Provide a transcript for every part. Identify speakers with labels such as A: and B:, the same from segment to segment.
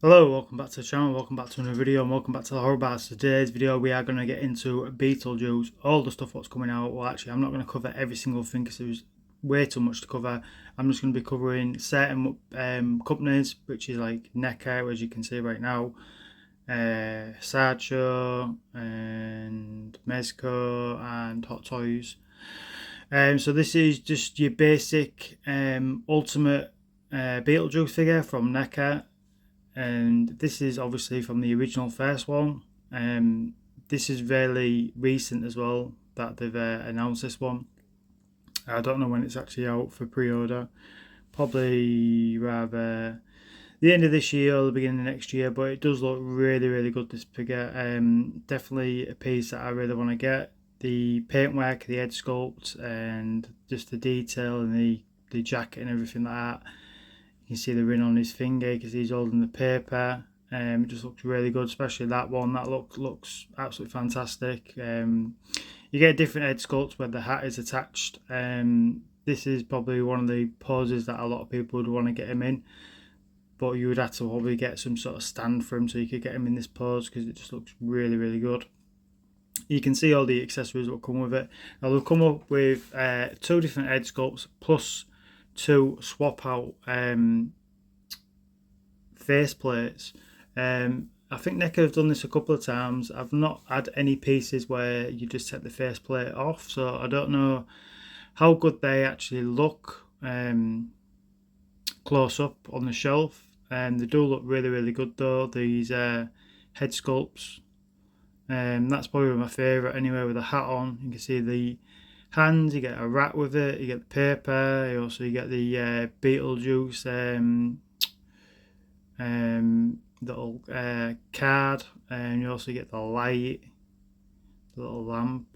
A: Hello, welcome back to the channel, welcome back to another video, and welcome back to the Horror Bars. Today's video we are going to get into Beetlejuice, all the stuff what's coming out. Well, actually I'm not going to cover every single thing because there's way too much to cover. I'm just going to be covering certain companies, which is like NECA, as you can see right now, Sideshow and Mezco and Hot Toys. So this is just your basic ultimate Beetlejuice figure from NECA. And this is obviously from the original first one. This is really recent as well that they've announced this one. I don't know when it's actually out for pre-order. Probably rather the end of this year or the beginning of next year, but it does look really good, this figure. Definitely a piece that I really want to get. The paintwork, the head sculpt, and just the detail and the jacket and everything like that. You can see the ring on his finger because he's holding the paper. It just looks really good, especially that one. That looks absolutely fantastic. You get a different head sculpt where the hat is attached. This is probably one of the poses that a lot of people would want to get him in, but you would have to probably get some sort of stand for him so you could get him in this pose because it just looks really good. You can see all the accessories that will come with it. Now they'll come up with 2 different head sculpts plus 2 swap out face plates. I think NECA have done this a couple of times. I've not had any pieces where you just take the face plate off, so I don't know how good they actually look close up on the shelf. They do look really good though, these head sculpts. That's probably my favourite anyway, with the hat on. You can see the hands, you get a rat with it, you get the paper, you get the Beetlejuice little card, and you also get the light, the little lamp.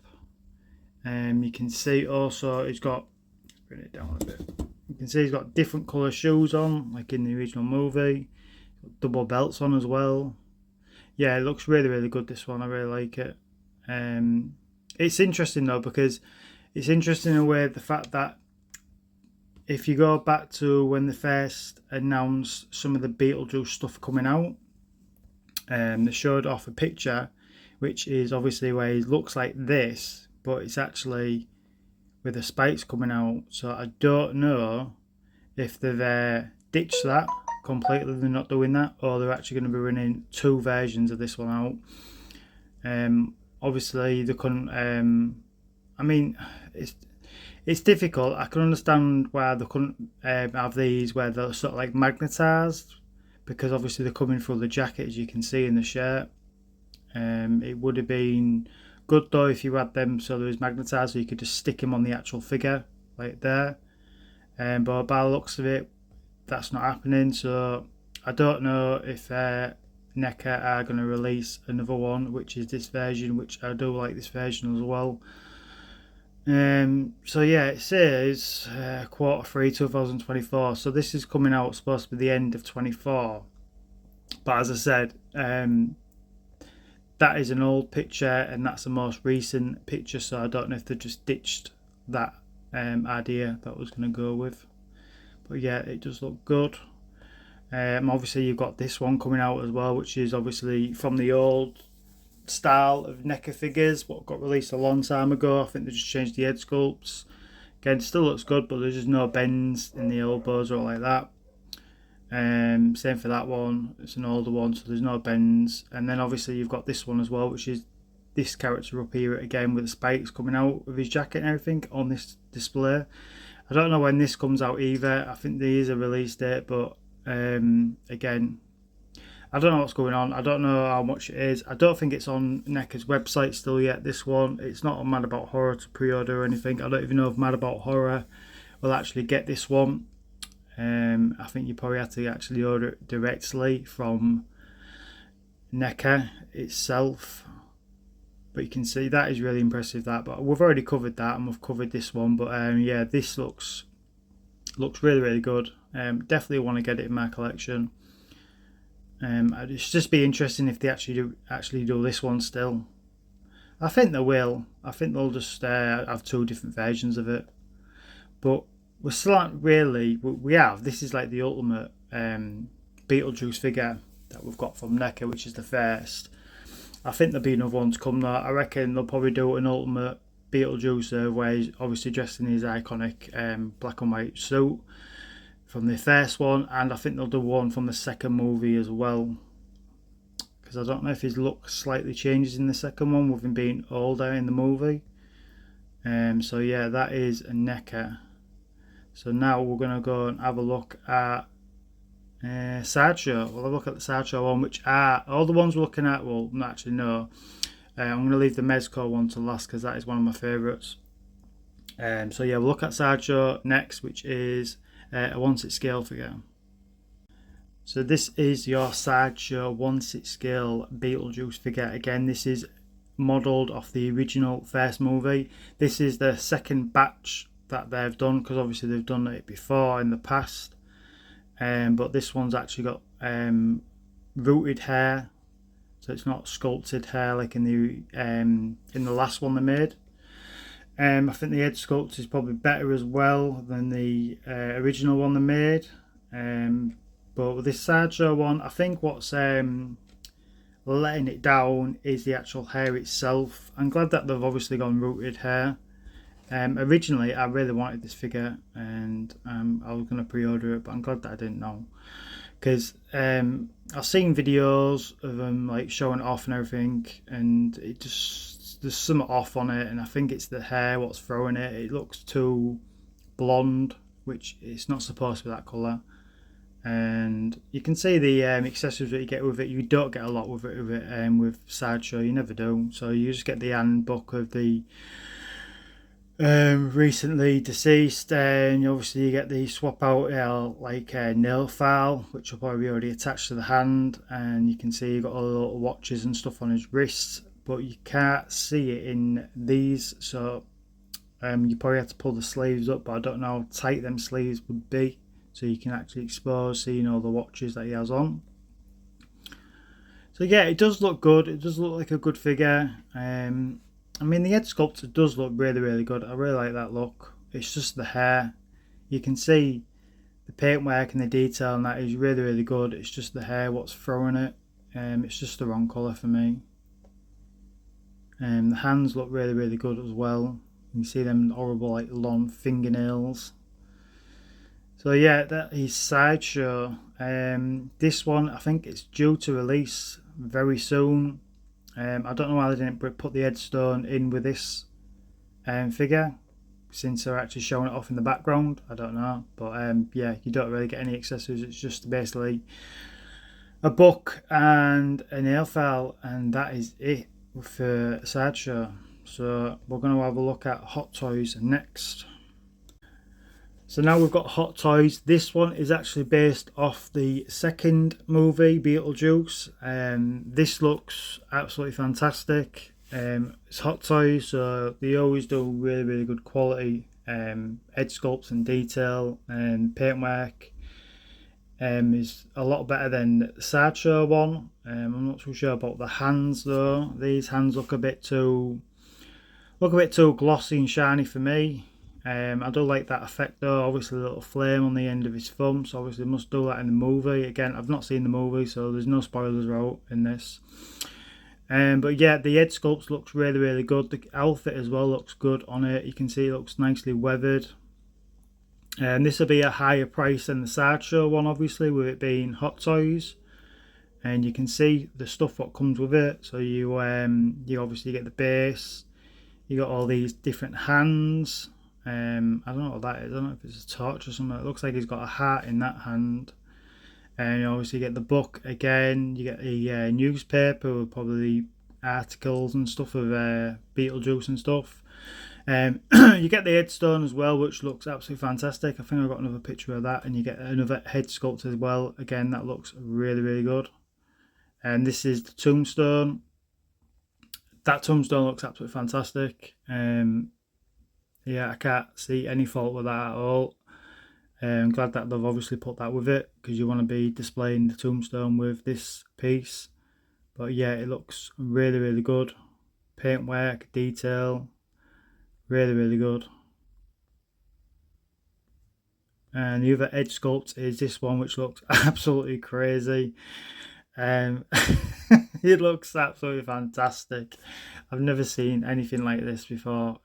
A: You can see also it's got, let's bring it down a bit, you can see he's got different colour shoes on like in the original movie, double belts on as well. Yeah, it looks really good, this one. I really like it. It's interesting though, because it's interesting in a way, the fact that if you go back to when they first announced some of the Beetlejuice stuff coming out, they showed off a picture which is obviously where he looks like this, but it's actually with the spikes coming out. So I don't know if they've ditched that completely, they're not doing that, or they're actually going to be running 2 versions of this one out. Obviously they couldn't, I mean, it's difficult. I can understand why they couldn't have these where they're sort of like magnetized, because obviously they're coming through the jacket, as you can see in the shirt. It would have been good though if you had them so there was magnetized, so you could just stick them on the actual figure like there. But by the looks of it, that's not happening. So I don't know if NECA are going to release another one, which is this version, which I do like this version as well. So yeah, it says Q3 2024, so this is coming out supposed to be the end of 24, but as I said, that is an old picture and that's the most recent picture, so I don't know if they just ditched that idea that I was going to go with. But yeah, it does look good. Obviously you've got this one coming out as well, which is obviously from the old style of NECA figures, what got released a long time ago. I think they just changed the head sculpts. Again, still looks good, but there's just no bends in the elbows or like that. Same for that one, it's an older one, so there's no bends. And then obviously you've got this one as well, which is this character up here again with the spikes coming out of his jacket and everything on this display. I don't know when this comes out either. I think there is a release date, but again, I don't know what's going on. I don't know how much it is. I don't think it's on NECA's website still yet, this one. It's not on Mad About Horror to pre-order or anything. I don't even know if Mad About Horror will actually get this one. I think you probably have to actually order it directly from NECA itself. But you can see that is really impressive, that. But we've already covered that and we've covered this one. But yeah, this looks really good. Definitely want to get it in my collection. It's just be interesting if they actually do this one still. I think they will. I think they'll just have 2 different versions of it. But we're still not really. We have. This is like the ultimate Beetlejuice figure that we've got from NECA, which is the first. I think there'll be another one to come though. I reckon they'll probably do an ultimate Beetlejuice where he's obviously dressed in his iconic black and white suit from the first one, and I think they'll do one from the second movie as well, because I don't know if his look slightly changes in the second one with him being older in the movie. So yeah, that is a NECA. So now we're going to go and have a look at Sideshow. We'll have a look at the Sideshow one, which are all the ones we're looking at. Well, not actually, no. I'm going to leave the Mezco one to last because that is one of my favourites. So yeah, we'll look at Sideshow next, which is a 1/6 scale figure. So this is your Sideshow 1/6 scale Beetlejuice figure. Again, this is modelled off the original first movie. This is the second batch that they've done, because obviously they've done it before in the past. But this one's actually got rooted hair, so it's not sculpted hair like in the last one they made. I think the head sculpt is probably better as well than the original one they made. But with this Sideshow one, I think what's letting it down is the actual hair itself. I'm glad that they've obviously gone rooted hair. Originally, I really wanted this figure, and I was going to pre-order it, but I'm glad that I didn't know, because I've seen videos of them like showing it off and everything, and it just, there's something off on it, and I think it's the hair what's throwing it. It looks too blonde, which it's not supposed to be that colour. And you can see the accessories that you get with it. You don't get a lot with it with Sideshow, you never do. So you just get the handbook of the recently deceased, and obviously you get the swap out like nail file, which will probably be already attached to the hand, and you can see you've got all the little watches and stuff on his wrists, but you can't see it in these, so you probably have to pull the sleeves up, but I don't know how tight them sleeves would be, so you can actually expose seeing all the watches that he has on. So yeah, it does look good. It does look like a good figure. I mean, the head sculpture does look really, really good. I really like that look. It's just the hair. You can see the paintwork and the detail, and that is really, really good. It's just the hair what's throwing it. It's just the wrong colour for me. The hands look really, really good as well. You can see them horrible, like long fingernails. So yeah, that is Sideshow. This one, I think it's due to release very soon. I don't know why they didn't put the headstone in with this figure, since they're actually showing it off in the background. I don't know, but yeah, you don't really get any accessories. It's just basically a book and a nail file, and that is it for Sideshow. So we're going to have a look at Hot Toys next. So now we've got Hot Toys. This one is actually based off the second movie, Beetlejuice. This looks absolutely fantastic. It's Hot Toys, so they always do really, really good quality head sculpts and detail, and paintwork is a lot better than the Sideshow one. I'm not too sure about the hands though. These hands look a bit too glossy and shiny for me. I do like that effect though. Obviously a little flame on the end of his thumb, so obviously they must do that in the movie. Again, I've not seen the movie, so there's no spoilers out in this. But yeah, the head sculpt looks really, really good. The outfit as well looks good on it. You can see it looks nicely weathered. And this will be a higher price than the Sideshow one, obviously, with it being Hot Toys. And you can see the stuff what comes with it. So you obviously get the base. You got all these different hands. I don't know what that is. I don't know if it's a torch or something. It looks like he's got a heart in that hand. And you obviously get the book again. You get a newspaper with probably articles and stuff of Beetlejuice and stuff. You get the headstone as well, which looks absolutely fantastic. I think I've got another picture of that. And you get another head sculpt as well. Again, that looks really, really good. And this is the tombstone. That tombstone looks absolutely fantastic. Yeah, I can't see any fault with that at all. I'm glad that they've obviously put that with it, because you want to be displaying the tombstone with this piece. But yeah, it looks really, really good. Paintwork, detail, really, really good. And the other edge sculpt is this one, which looks absolutely crazy. Um, it looks absolutely fantastic. I've never seen anything like this before.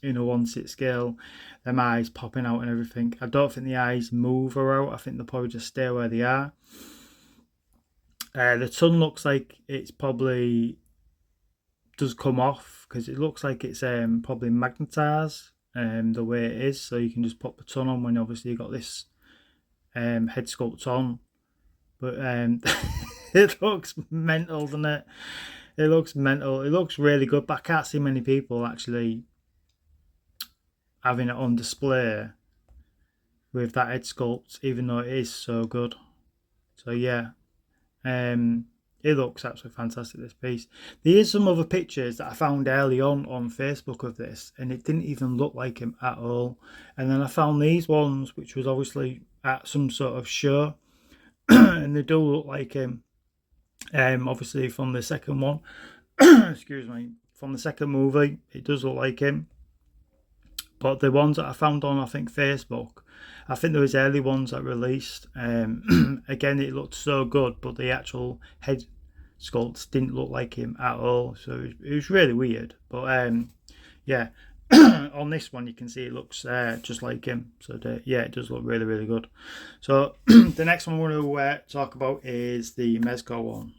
A: In a 1/6 scale, them eyes popping out and everything. I don't think the eyes move or out. I think they'll probably just stay where they are. The tongue looks like it's probably does come off because it looks like it's probably magnetized the way it is. So you can just put the tongue on when obviously you got this head sculpt on. But it looks mental, doesn't it? It looks mental. It looks really good, but I can't see many people actually having it on display with that head sculpt, even though it is so good. So yeah, it looks absolutely fantastic, this piece. There is some other pictures that I found early on Facebook of this, and it didn't even look like him at all. And then I found these ones, which was obviously at some sort of show, and they do look like him. Obviously from the second one, excuse me, from the second movie, it does look like him. But the ones that I found on, I think, Facebook, I think there was early ones that released. Again, it looked so good, but the actual head sculpts didn't look like him at all. So it was really weird. But yeah, on this one, you can see it looks just like him. So yeah, it does look really, really good. So the next one we're going to talk about is the Mezco one.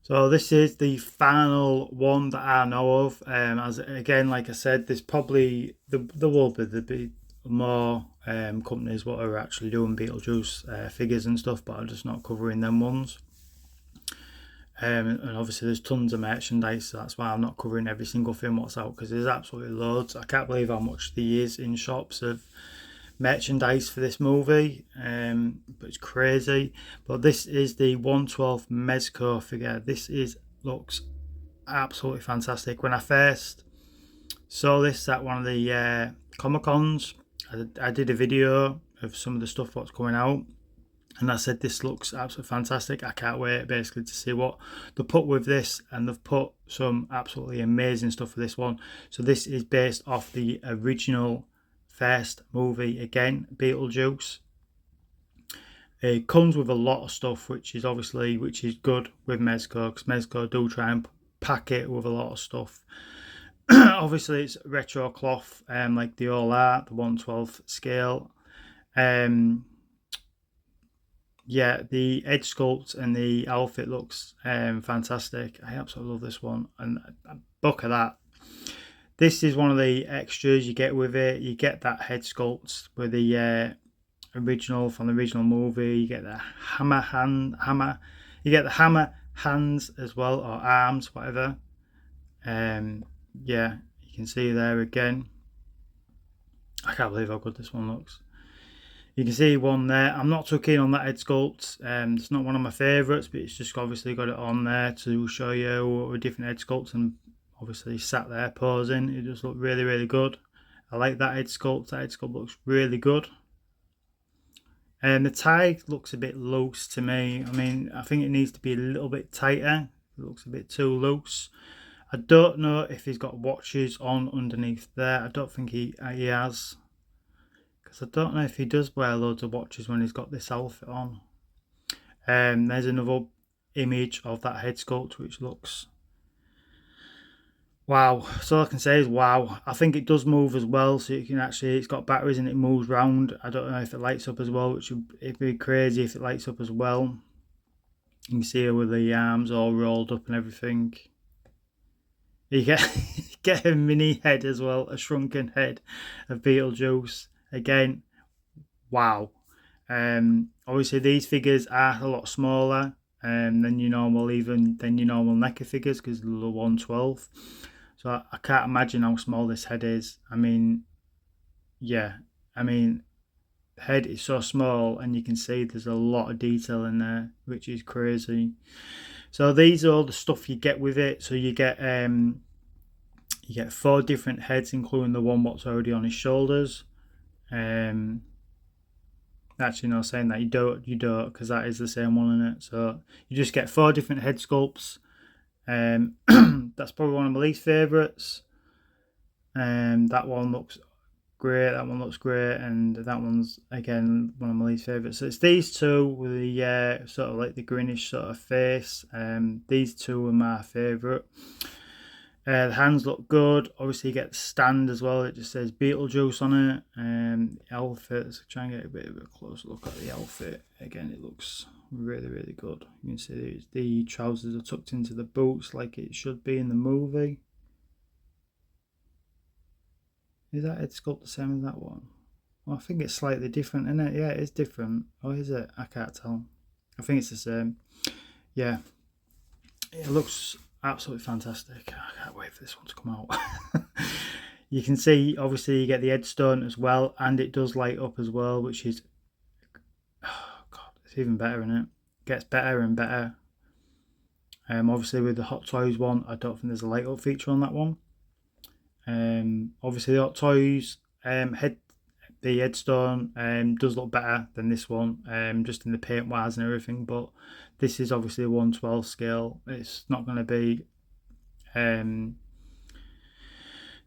A: So this is the final one that I know of. As again, like I said, there's probably there will be more companies what are actually doing Beetlejuice figures and stuff, but I'm just not covering them ones. And obviously there's tons of merchandise, so that's why I'm not covering every single thing what's out, because there's absolutely loads. I can't believe how much there is in shops of merchandise for this movie, but it's crazy. But this is the 1/12 Mezco figure. This looks absolutely fantastic. When I first saw this at one of the Comic Cons, I did a video of some of the stuff what's coming out, and I said this looks absolutely fantastic. I can't wait basically to see what they put with this, and they've put some absolutely amazing stuff for this one. So this is based off the original first movie again, Beetlejuice. It comes with a lot of stuff, which is good with Mezco, because Mezco do try and pack it with a lot of stuff. Obviously, it's retro cloth, like they all are, the 1/12 scale. Yeah, the edge sculpt and the outfit looks fantastic. I absolutely love this one, and look at that. This is one of the extras you get with it. You get that head sculpt with the original from the original movie. You get the hammer. You get the hammer hands as well, or arms, whatever. Yeah, you can see there again. I can't believe how good this one looks. You can see one there. I'm not too keen on that head sculpt. It's not one of my favourites, but it's just obviously got it on there to show you different head sculpts, and obviously sat there posing. It just looked really, really good. I like that head sculpt. That head sculpt looks really good. And the tie looks a bit loose to me. I mean, I think it needs to be a little bit tighter. It looks a bit too loose. I don't know if he's got watches on underneath there. I don't think he has. Because I don't know if he does wear loads of watches when he's got this outfit on. There's another image of that head sculpt, which looks wow. So all I can say is wow. I think it does move as well, so you can actually, it's got batteries and it moves round. I don't know if it lights up as well, which it'd be crazy if it lights up as well. You can see her with the arms all rolled up and everything. You get a mini head as well, a shrunken head of Beetlejuice. Again, wow. Obviously these figures are a lot smaller than your normal NECA figures, because they're the 1/12. So I can't imagine how small this head is. I mean, yeah, I mean, the head is so small, and you can see there's a lot of detail in there, which is crazy. So these are all the stuff you get with it. So you get 4 different heads, including the one what's already on his shoulders. Actually, no, saying that you don't, because that is the same one in it. So you just get 4 different head sculpts. That's probably one of my least favourites. That one looks great, that one looks great, and that one's again one of my least favourites. So it's these two with the sort of like the greenish sort of face. These two are my favourite. The hands look good. Obviously, you get the stand as well. It just says Beetlejuice on it. Outfit. Let's try and get a bit of a closer look at the outfit. Again, it looks really, really good. You can see the trousers are tucked into the boots like it should be in the movie. Is that head sculpt the same as that one? Well, I think it's slightly different, isn't it? Yeah, it is different. Oh, is it? I can't tell. I think it's the same. Yeah. It looks absolutely fantastic. I can't wait for this one to come out. You can see, obviously, you get the headstone as well, and it does light up as well, which is, oh god, it's even better, isn't it? Gets better and better. Obviously, with the Hot Toys one, I don't think there's a light up feature on that one. Obviously, the Hot Toys the headstone does look better than this one, just in the paint wise and everything. But this is obviously a 1/12 scale. It's not going to be,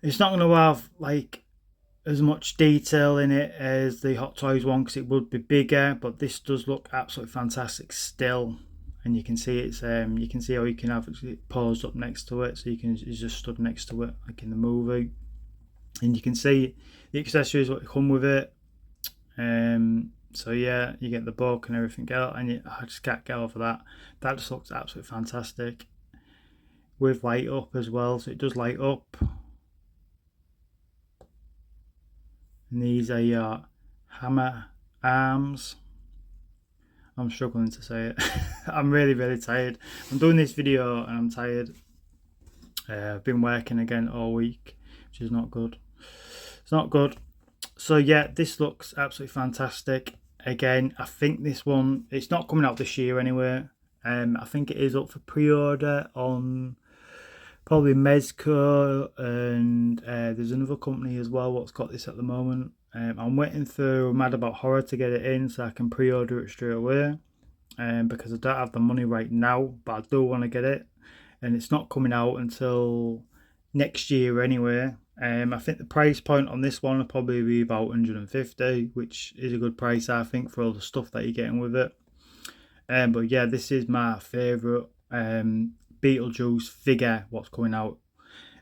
A: it's not going to have like as much detail in it as the Hot Toys one, because it would be bigger. But this does look absolutely fantastic still. And you can see it's you can see how you can have it paused up next to it, so it's just stood next to it like in the movie, and you can see the accessories that come with it. So yeah, you get the book and everything else, and I just can't get over that. That just looks absolutely fantastic with light up as well. So it does light up, and these are your hammer arms. I'm struggling to say it. I'm really, really tired. I'm doing this video and I'm tired. I've been working again all week, which is not good. It's not good. So yeah, this looks absolutely fantastic. Again, I think this one, it's not coming out this year anyway. I think it is up for pre-order on probably Mezco, and there's another company as well what's got this at the moment. I'm waiting through Mad About Horror to get it in so I can pre-order it straight away, because I don't have the money right now, but I do want to get it, and it's not coming out until next year anyway. I think the price point on this one will probably be about 150, which is a good price, I think, for all the stuff that you're getting with it. But yeah, this is my favourite Beetlejuice figure what's coming out.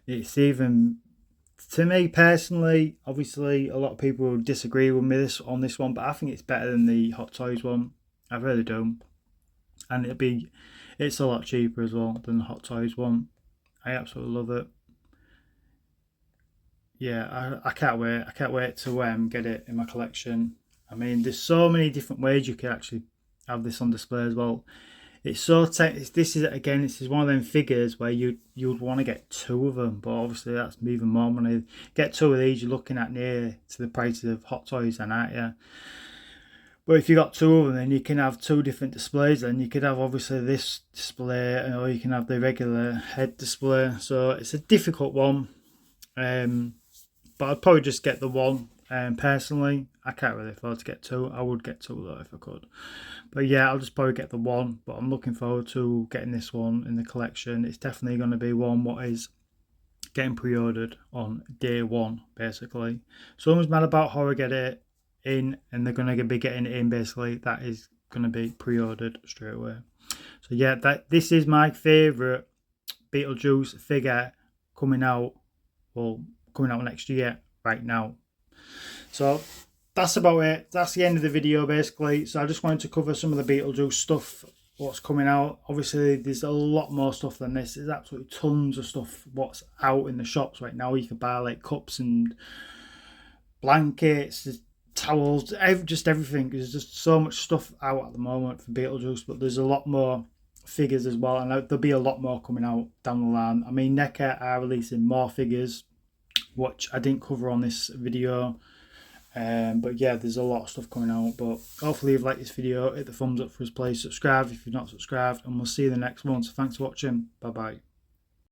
A: It's even, to me personally, obviously a lot of people will disagree with me on this one, but I think it's better than the Hot Toys one. I really do. And it's a lot cheaper as well than the Hot Toys one. I absolutely love it. Yeah, I can't wait. I can't wait to get it in my collection. I mean, there's so many different ways you can actually have this on display as well. It's so this is one of them figures where you'd want to get two of them, but obviously that's even more money. Get two of these, you're looking at near to the price of Hot Toys, then, aren't you? But if you got two of them, then you can have two different displays. Then you could have obviously this display, or you can have the regular head display. So it's a difficult one. But I'd probably just get the one. Personally, I can't really afford to get two. I would get two though if I could. But yeah, I'll just probably get the one. But I'm looking forward to getting this one in the collection. It's definitely going to be one what is getting pre-ordered on day one, basically. So someone's Mad About Horror get it in, and they're going to be getting it in, basically. That is going to be pre-ordered straight away. So yeah, this is my favourite Beetlejuice figure coming out next year right now. So that's about it. That's the end of the video, basically. So I just wanted to cover some of the Beetlejuice stuff, what's coming out. Obviously there's a lot more stuff than this. There's absolutely tons of stuff what's out in the shops right now. You can buy like cups and blankets, towels, just everything. There's just so much stuff out at the moment for Beetlejuice, but there's a lot more figures as well, and there'll be a lot more coming out down the line. I mean, NECA are releasing more figures, which I didn't cover on this video, but yeah, there's a lot of stuff coming out. But hopefully you've liked this video. Hit the thumbs up for us, please subscribe if you're not subscribed, and we'll see you in the next one. So thanks for watching. Bye bye.